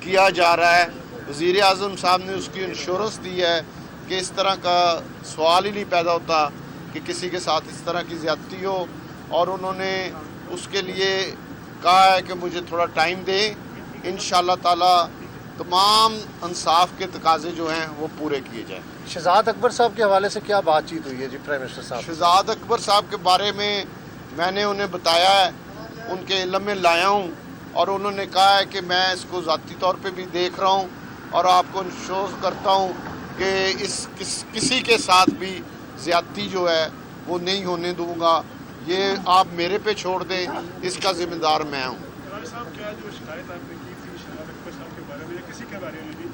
किया जा रहा है। वज़ीर आज़म साहब ने उसकी इंश्योरेंस दी है कि इस तरह का सवाल ही नहीं पैदा होता कि किसी के साथ इस तरह की ज़्यादती हो, और उन्होंने उसके लिए कहा है कि मुझे थोड़ा टाइम दें। इंशाअल्लाह ताला तमाम इंसाफ के तकाजे जो हैं वो पूरे किए जाएँ। शहजाद अकबर साहब के हवाले से क्या बातचीत हुई है जी प्राइम मिनिस्टर साहब? शहजाद अकबर साहब के बारे में मैंने उन्हें बताया है, उनके इल्म में लाया हूँ, और उन्होंने कहा है कि मैं इसको ज़ाती तौर पे भी देख रहा हूँ और आपको इंश्योर करता हूँ कि किसी के साथ भी ज़्यादती जो है वो नहीं होने दूँगा। ये आप मेरे पे छोड़ दें, इसका ज़िम्मेदार मैं हूँ। साहब, क्या जो शिकायत आपने की थी शहजाद अकबर साहब के बारे में या किसी के बारे में भी,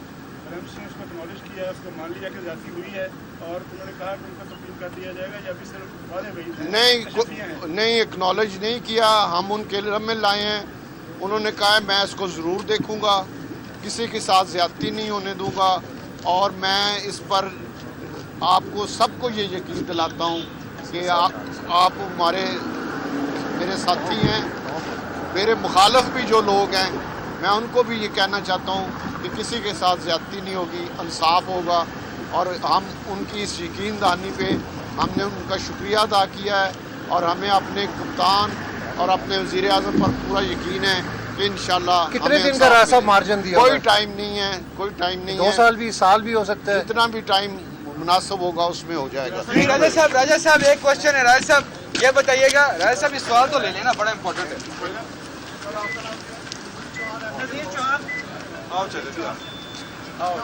एमसी ने उसको एक्नॉलेज किया है, उसको मान लिया कि ज़्यादती हुई है, और उन्होंने कहा कि उनको तब्दील कर दिया जाएगा, या फिर सिर्फ वादे वही नहीं एक्नॉलेज नहीं किया, हम उनके इल्म में लाए हैं। उन्होंने कहा है मैं इसको ज़रूर देखूँगा, किसी के साथ ज़्यादती नहीं होने दूँगा, और मैं इस पर आपको सबको ये यकीन दिलाता हूँ कि आप मेरे साथी हैं। मेरे मुखालफ भी जो लोग हैं, मैं उनको भी ये कहना चाहता हूँ कि किसी के साथ ज़्यादती नहीं होगी, इंसाफ होगा, और हम उनकी इस यकीन दहानी पे हमने उनका शुक्रिया अदा किया है, और हमें अपने कप्तान और अपने वज़ीर आज़म पर पूरा यकीन है कि इंशाल्लाह। कितने दिन का रास्ता मार्जिन दिया? कोई टाइम नहीं है, कोई टाइम नहीं है। 2 साल भी हो सकता है, जितना भी टाइम मुनासिब होगा उसमें हो जाएगा। राजा साहब एक क्वेश्चन है। राजा साहब ये बताइएगा, राजा साहब इस सवाल तो ले लेना, बड़ा इंपॉर्टेंट है। आओ चले आओ।